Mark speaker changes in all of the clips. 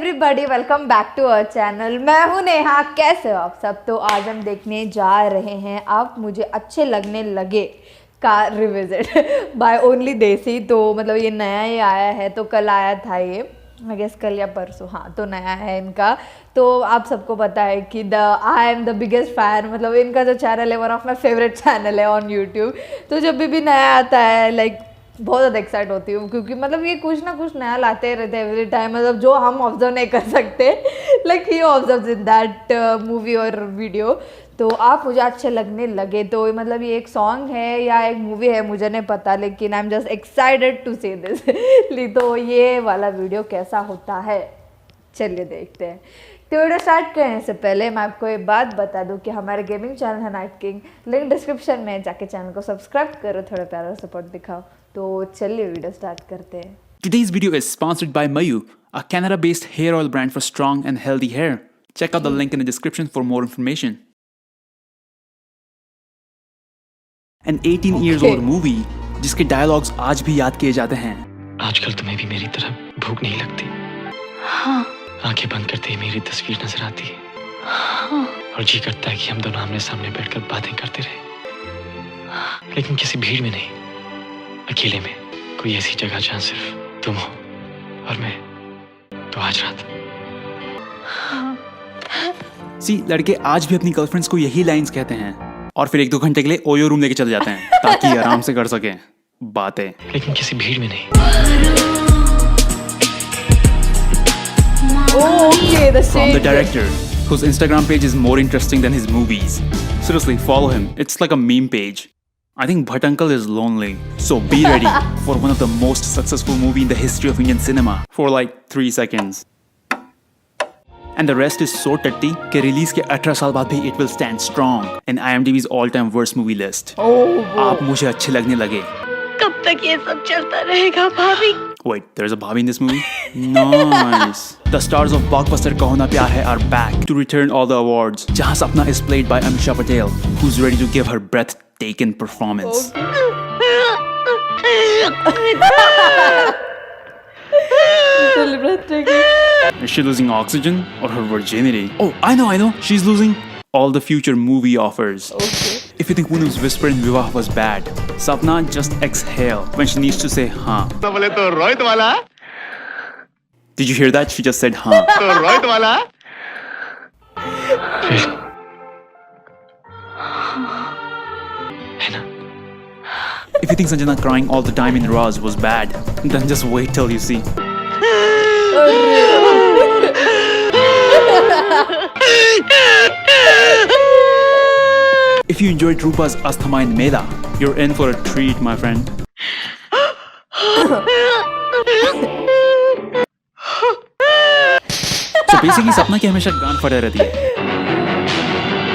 Speaker 1: Everybody, welcome back to our channel. मैं हूं नेहा। कैसे हो आप सब? तो आज हम देखने जा रहे हैं आप मुझे अच्छे लगने लगे का रिविजिट बाय ओनली देसी। तो मतलब ये नया ही आया है, तो कल आया था ये, आई गेस कल या परसों, हाँ तो नया है इनका। तो आप सबको पता है कि I am the biggest fan, मतलब इनका जो चैनल है one of my favourite channel है ऑन यूट्यूब। तो जब भी नया आता है लाइक बहुत ज़्यादा एक्साइट होती हूँ, क्योंकि मतलब ये कुछ ना कुछ नया लाते रहते हैं एवरी टाइम, मतलब जो हम ऑब्जर्व नहीं कर सकते like he observe in that movie और वीडियो। तो आप मुझे अच्छे लगने लगे, तो मतलब ये एक सॉन्ग है या एक मूवी है मुझे नहीं पता, लेकिन I am just excited to see this. तो ये वाला वीडियो कैसा होता है चलिए देखते हैं। तो वीडियो स्टार्ट करने से पहले मैं आपको एक बात बता दूं कि हमारे गेमिंग चैनल है नाइट किंग, लिंक डिस्क्रिप्शन में, जाके चैनल को सब्सक्राइब करो, थोड़ा प्यारा सपोर्ट दिखाओ। तो चलिए वीडियो स्टार्ट करते हैं।
Speaker 2: Today's video is sponsored by Mayu, a Canada-based hair oil brand for strong and healthy hair. Check out the link in the description for more information. An 18 years old movie जिसके dialogues आज भी याद किए जाते हैं।
Speaker 3: आजकल तुम्हें भी मेरी तरह भूख नहीं लगती?
Speaker 4: हाँ।
Speaker 3: आंखें बंद करते ही मेरी तस्वीर नजर आती है।
Speaker 4: हाँ।
Speaker 3: और जी करता है कि हम दोनों आमने सामने बैठकर बातें करते रहे, लेकिन किसी भीड़ में नहीं, अकेले में, कोई ऐसी जगह जहां सिर्फ तुम हो और मैं। तो आज रात
Speaker 2: सी लड़के आज भी अपनी गर्लफ्रेंड्स को यही लाइंस कहते हैं और फिर 1-2 घंटे के लिए ओयो रूम लेके चले जाते हैं ताकि आराम से कर सकें बातें,
Speaker 3: लेकिन किसी भीड़ में नहीं।
Speaker 1: Okay, the
Speaker 2: From the
Speaker 1: shade.
Speaker 2: director, whose Instagram page is more interesting than his movies. Seriously, follow him. It's like a meme page. I think Bhatt Uncle is lonely. So be ready for one of the most successful movie in the history of Indian cinema for like 3 seconds. And the rest is so tutty कि release के 18 साल बाद भी it will stand strong in IMDb's all-time worst movie list. आप मुझे अच्छे लगने लगे।
Speaker 4: कब तक ये सब चलता रहेगा भाभी?
Speaker 2: Wait, there's a Bhabhi in this movie? Nice. The stars of blockbuster Kaho Na Pyar Hai are back to return all the awards. Jahan Sapna is played by Amisha Patel, who's ready to give her breathtaking performance. Is she losing oxygen or her virginity? Oh, I know. She's losing all the future movie offers.
Speaker 1: Okay.
Speaker 2: If you think Poonam's whisper in Vivah was bad, Sapna just exhale when she needs to say haan.
Speaker 5: तो बोले तो रोहित वाला,
Speaker 2: Did you hear that? She just said haan.
Speaker 5: तो रोहित वाला।
Speaker 3: फिर है ना?
Speaker 2: If you think Sanjana crying all the time in Raz was bad, then just wait till you see. If you enjoyed Rupa's Asthama in Mela, you're in for a treat, my friend. So basically, Sapna की हमेशा गान फटे रहती है,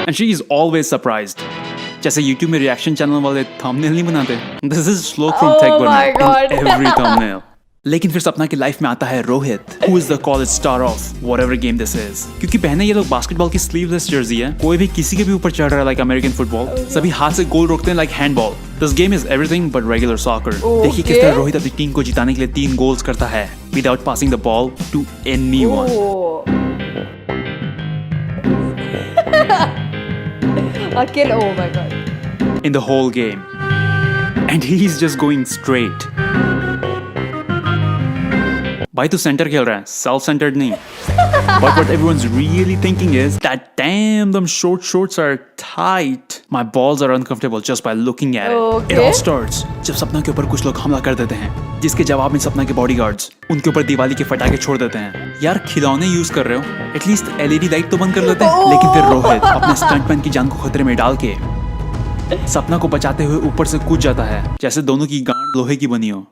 Speaker 2: and she is always surprised. जैसे YouTube में reaction channel वाले thumbnail नहीं बनाते, This is Shlok from
Speaker 1: Oh
Speaker 2: Tech
Speaker 1: my
Speaker 2: Burner
Speaker 1: God.
Speaker 2: in every thumbnail. लेकिन फिर सपना की लाइफ में आता है Rohit, who is the college star of whatever game this is. क्योंकि पहने ये लोग बास्केटबॉल की स्लीवलेस जर्सी है, कोई भी किसी के भी ऊपर चढ़ रहा है like American football, सभी हाथ से गोल रोकते हैं like handball. This game is everything but regular soccer. देखिए किस तरह रोहित अपनी टीम को जिताने के लिए 3 गोल्स करता है without passing the ball to anyone.
Speaker 1: अकेले, oh my god.
Speaker 2: In the whole game. And he's just going straight. भाई तू सेंटर खेल रहा है, सेल्फ सेंटर्ड नहीं. But what everyone's really thinking is that damn them short shorts are tight. My balls are uncomfortable just by looking at it.
Speaker 1: Okay.
Speaker 2: It all starts जब सपना के ऊपर कुछ लोग हमला कर देते हैं, जिसके जवाब में सपना के बॉडीगार्ड्स उनके ऊपर दिवाली के फटाके छोड़ देते हैं. यार खिलौने यूज कर रहे हो, एटलीस्ट LED लाइट तो बंद कर लेते हैं. लेकिन फिर रोहित अपने स्टंटमैन की जान को खतरे में डाल के सपना को बचाते हुए ऊपर से कूद जाता है, जैसे दोनों की गांड लोहे की बनी हो.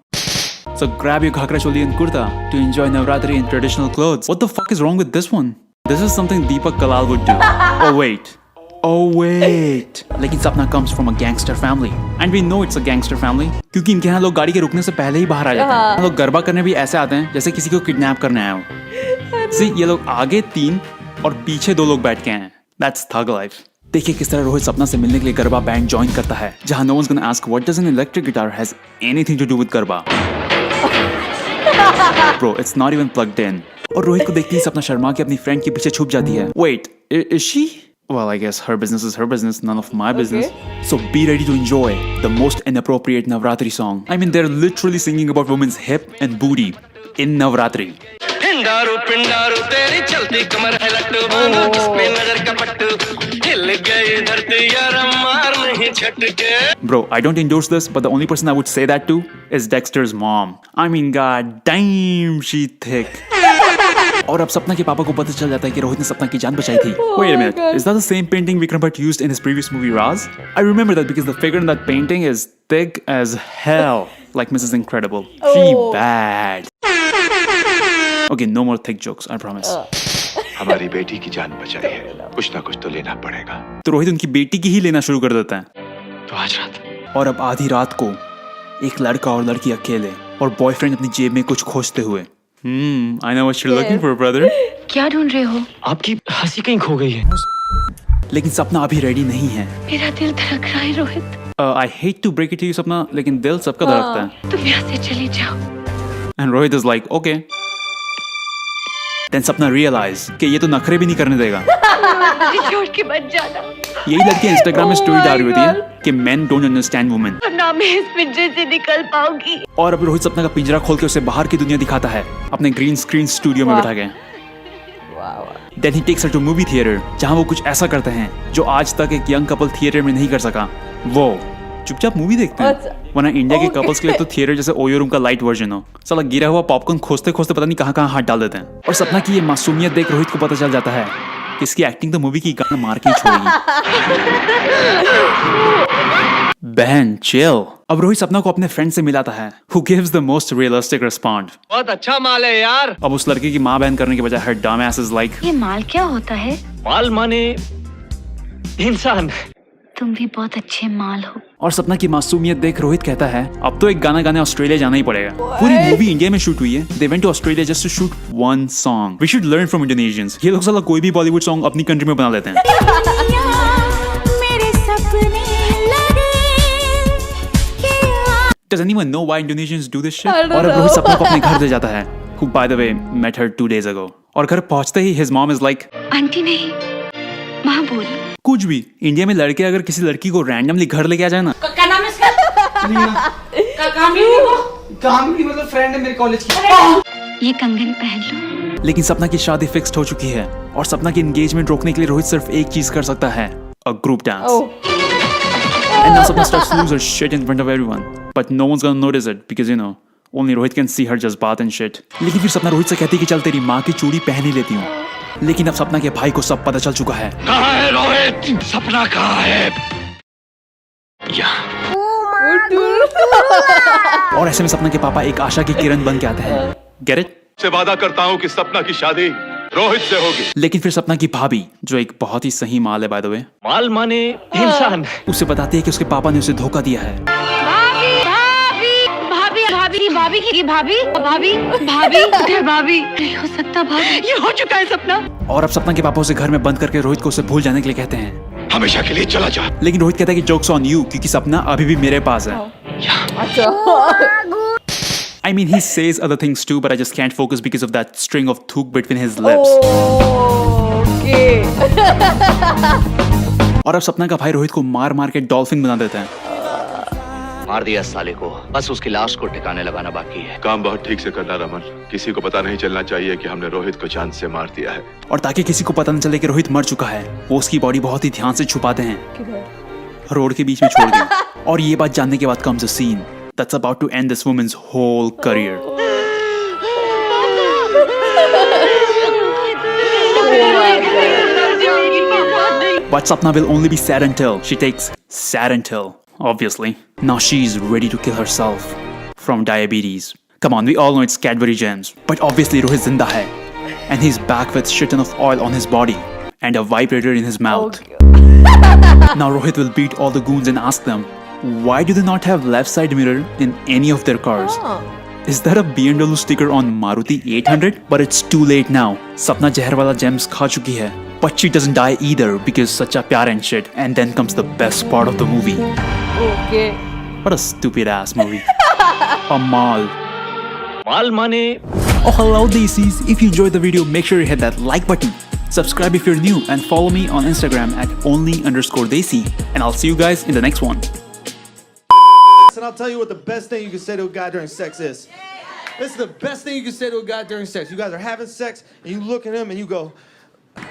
Speaker 2: So grab your ghagra choli and kurta to enjoy Navratri in traditional clothes. What the fuck is wrong with this one? This is something Deepak Kalal would do. Oh wait. लेकिन सपना comes from a gangster family. And we know it's a gangster family क्योंकि इनके यहाँ लोग गाड़ी के रुकने से पहले ही बाहर आ जाते हैं. लोग गरबा करने भी ऐसे आते हैं जैसे किसी को किडनैप करने आए हो. See, ये लोग आगे 3 और पीछे 2 लोग बैठ के हैं. That's thug life. देखिए किस तरह रोहित सपना से मिलने के लिए गरबा बैंड ज्वाइन करता है, जहाँ no one's gonna ask what does an electric guitar has anything to do with garba. Bro, it's not even plugged in. और रोहित को देखते ही सपना शर्मा के अपनी फ्रेंड के पीछे छुप जाती है. Wait, is she? Well, I guess her business is her business, none of my business. So be ready to enjoy the most inappropriate Navratri song. I mean, they're literally singing about women's hip and booty in Navratri.
Speaker 6: हिंडारू पिंडारू तेरी चलती कमर है लट्टू बांधो जिसमें नजर का पट्टू हिल गई धरती यार मार नहीं छटके.
Speaker 2: Bro, I don't endorse this, but the only person I would say that to is Dexter's mom. I mean, god damn, she thick. और अब सपना के पापा को पता चल जाता है कि रोहित ने सपना की जान बचाई थी. Wait a minute, is that the same painting Vikram Bhatt used in his previous movie Raz? I remember that because the figure in that painting is thick as hell, like Mrs. Incredible. She bad. Okay, no more thick jokes, I promise.
Speaker 5: हमारी बेटी की जान बचाई है, कुछ ना कुछ तो लेना पड़ेगा.
Speaker 2: तो रोहित उनकी बेटी की ही लेना शुरू कर देता है.
Speaker 3: तो आज रात
Speaker 2: और अब आधी रात को एक लड़का और लड़की अकेले और बॉयफ्रेंड अपनी जेब में कुछ खोजते हुए. I know what you're looking for, brother.
Speaker 4: क्या ढूंढ रहे हो?
Speaker 3: आपकी हंसी कहीं खो गई है.
Speaker 2: लेकिन सपना अभी रेडी नहीं है.
Speaker 4: मेरा दिल धड़क रहा है Rohit.
Speaker 2: I hate to break it to you, सपना, लेकिन दिल सबका धड़कता है.
Speaker 4: तुम यहाँ से चले जाओ.
Speaker 2: And Rohit is like, okay. Then सपना realize कि ये तो नखरे भी नहीं करने देगा.
Speaker 4: मुझे छोड़ के मत जाना.
Speaker 2: यही लड़की इंस्टाग्राम में स्टोरी डाल रही होती है कि men don't understand women.
Speaker 4: वरना मैं इस पिंजरे से निकल पाऊंगी.
Speaker 2: और अब रोहित सपना का पिंजरा खोल के उसे बाहर की दुनिया दिखाता है अपने ग्रीन स्क्रीन स्टूडियो में बैठा के. Then he takes her to movie theater, जहाँ वो कुछ ऐसा करते हैं जो आज तक एक यंग कपल थिएटर में नहीं कर सका. वो चुपचाप मूवी देखते हैं. वरना इंडिया के कपल्स के लिए तो थिएटर जैसे ओयो रूम का लाइट वर्जन हो. साला गिरा हुआ पॉपकॉर्न खोजते खोजते पता नहीं कहाँ कहाँ हाथ डाल देते हैं. और सपना की ये मासूमियत देख रोहित को पता चल जाता है कि इसकी एक्टिंग तो मूवी की गाना मार के ही छोड़ेगी. बहन चिल. अब रोहित सपना को अपने फ्रेंड से मिलाता है who gives the most realistic response.
Speaker 6: बहुत अच्छा माल है यार.
Speaker 2: अब उस लड़के की माँ बहन करने के बजाय her dumb ass is like,
Speaker 4: ये माल क्या होता है?
Speaker 3: माल माने इंसान.
Speaker 4: तुम भी बहुत अच्छे माल हो.
Speaker 2: और सपना की मासूमियत देख रोहित कहता है अब तो एक गाना गाने ऑस्ट्रेलिया जाना ही पड़ेगा. पूरी मूवी इंडिया में शूट हुई है. They went to Australia just to shoot one song. We should learn from Indonesians. ये लोग साला कोई भी बॉलीवुड सॉन्ग अपनी कंट्री में बना लेते हैं. Does anyone know why Indonesians do this shit? और अब रोहित सपना को अपने घर ले जाता है who by the way met her 2 days ago. और घर पहुंचते ही his mom is like,
Speaker 4: aunty नहीं, माँ बोल.
Speaker 2: कुछ भी. इंडिया में लड़के अगर किसी लड़की को रैंडमली घर लेके आ जाए ना,
Speaker 7: क्या नाम है इसका? काम की मतलब फ्रेंड है मेरे कॉलेज की.
Speaker 4: ये कंगन पहन लो.
Speaker 2: लेकिन सपना की शादी फिक्स्ड हो चुकी है और सपना की एंगेजमेंट रोकने के लिए रोहित सिर्फ एक चीज कर सकता है, a group dance. And now Sapna starts to lose her shit in front of everyone, but no one's gonna notice it because you know only Rohit can see her just bath and shit. लेकिन फिर सपना रोहित से कहती है कि चल तेरी माँ की चूड़ी पहन ही लेती हूँ. लेकिन अब सपना के भाई को सब पता चल चुका है.
Speaker 6: कहाँ है रोहित? सपना कहाँ है?
Speaker 2: और ऐसे में सपना के पापा एक आशा की किरण बन के आते हैं. Get it?
Speaker 5: से वादा करता हूँ कि सपना की शादी रोहित से होगी.
Speaker 2: लेकिन फिर सपना की भाभी, जो एक बहुत ही सही माल है बाय द वे,
Speaker 3: माल माने इंसान.
Speaker 2: उसे बताती है कि उसके पापा ने उसे धोखा दिया है.
Speaker 4: भाभी नहीं हो सकता. भाभी
Speaker 6: ये हो चुका है सपना.
Speaker 2: और अब सपना के पापा उसे घर में बंद करके रोहित को उसे भूल जाने के लिए कहते हैं.
Speaker 5: हमेशा के लिए चला जा.
Speaker 2: लेकिन रोहित कहता है कि जोक्स ऑन यू, क्योंकि सपना अभी भी मेरे पास है. I mean, he says other things too, but I just can't focus because of that string of thuk between his lips. और अब सपना का भाई रोहित को मार मार के डॉल्फिन बना देता है.
Speaker 8: मार दिया साले को, बस उसकी लाश को ठिकाने लगाना बाकी है.
Speaker 5: काम बहुत ठीक से करना रमन. किसी को पता नहीं चलना चाहिए कि हमने रोहित को जान से मार दिया है.
Speaker 2: और ताकि किसी को पता न चले कि रोहित मर चुका है, वो उसकी बॉडी बहुत ही ध्यान से छुपाते हैं, रोड के बीच में छोड़ के. और ये बात जानने के बाद comes a scene that's about to end this woman's whole career. But Sapna will only be sad until she takes Sarantil, obviously. Now she's ready to kill herself from diabetes. Come on, we all know it's Cadbury Gems. But obviously Rohit zinda hai. And he's back with shit ton of oil on his body and a vibrator in his mouth. Now Rohit will beat all the goons and ask them, why do they not have left side mirror in any of their cars? Is that a BMW sticker on Maruti 800? But it's too late now. Sapna zehar wala gems kha chuki hai. But she doesn't die either because sacha pyar and shit. And then comes the best part of the movie.
Speaker 1: Okay.
Speaker 2: What a stupid ass movie. A mall.
Speaker 3: माल माने
Speaker 2: Oh, hello Desis. If you enjoyed the video, make sure you hit that like button. Subscribe if you're new and follow me on Instagram at only_Desi. And I'll see you guys in the next one.
Speaker 9: And I'll tell you what the best thing you can say to a guy during sex is. This is the best thing you can say to a guy during sex. You guys are having sex and you look at him and you go,
Speaker 1: Oh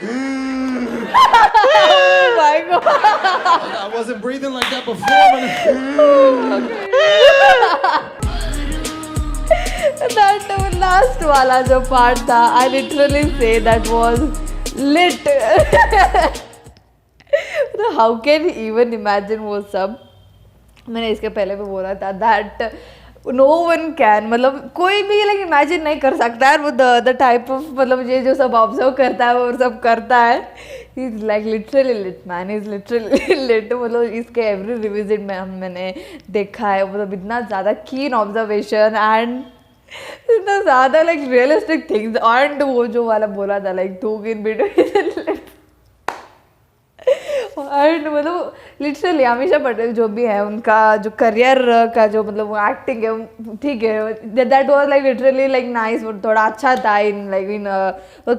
Speaker 1: my god.
Speaker 9: I wasn't breathing like that before.
Speaker 1: That last wala जो part था, I literally say that was lit. How can he even imagine वो सब? मैंने इसके पहले भी बोला था that no one can, मतलब कोई भी लाइक इमेजिन नहीं कर सकता है वो द टाइप ऑफ मतलब ये जो सब ऑब्जर्व करता है वो सब करता है. He is like literally lit man, is literally lit. मतलब इसके एवरी रिविजिट में मैंने देखा है मतलब इतना ज़्यादा कीन ऑब्जर्वेशन एंड इतना ज़्यादा लाइक रियलिस्टिक थिंग्स. एंड वो जो वाला बोला था like two in between and मतलब लिटरली अमीषा पटेल जो भी है उनका जो करियर का जो मतलब एक्टिंग है ठीक है, that was like literally like nice, थोड़ा अच्छा था इन लाइक इन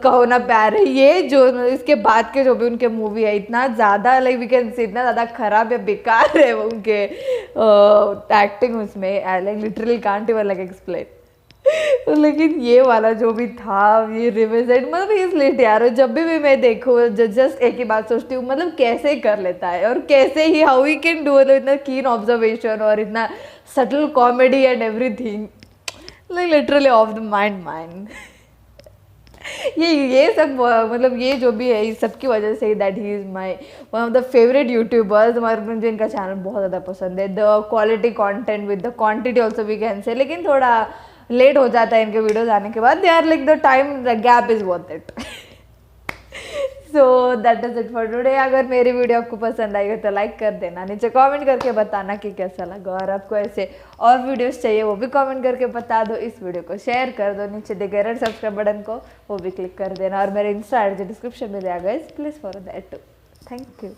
Speaker 1: कहो ना प्यार है. ये जो इसके बाद के जो भी उनके मूवी है इतना ज़्यादा लाइक वी कैन से इतना ज़्यादा खराब या बेकार है उनके एक्टिंग उसमें. Like literally can't even like explain. लेकिन ये वाला जो भी था ये रिविजिट मतलब इसलिए यार जब भी मैं देखूँ जस्ट एक ही बात सोचती हूँ मतलब कैसे कर लेता है और कैसे ही हाउ ही कैन डू इतना कीन ऑब्जर्वेशन और इतना subtle comedy and everything like literally of the mind. ये सब मतलब ये जो भी है इस सब की वजह से that he is my one of the favourite youtubers. मुझे इनका चैनल बहुत ज़्यादा पसंद है. The quality content with the quantity also we can say. लेकिन थोड़ा लेट हो जाता है इनके वीडियोस आने के बाद. They are like the time the gap is worth it. So that is it for today. अगर मेरी वीडियो आपको पसंद आई हो तो लाइक कर देना, नीचे कमेंट करके बताना कि कैसा लगा. और आपको ऐसे और वीडियोस चाहिए वो भी कमेंट करके बता दो. इस वीडियो को शेयर कर दो, नीचे दिखे रेड सब्सक्राइब बटन को वो भी क्लिक कर देना. और मेरे इंस्टा डिस्क्रिप्शन में दिया गया, please follow that too. Thank you.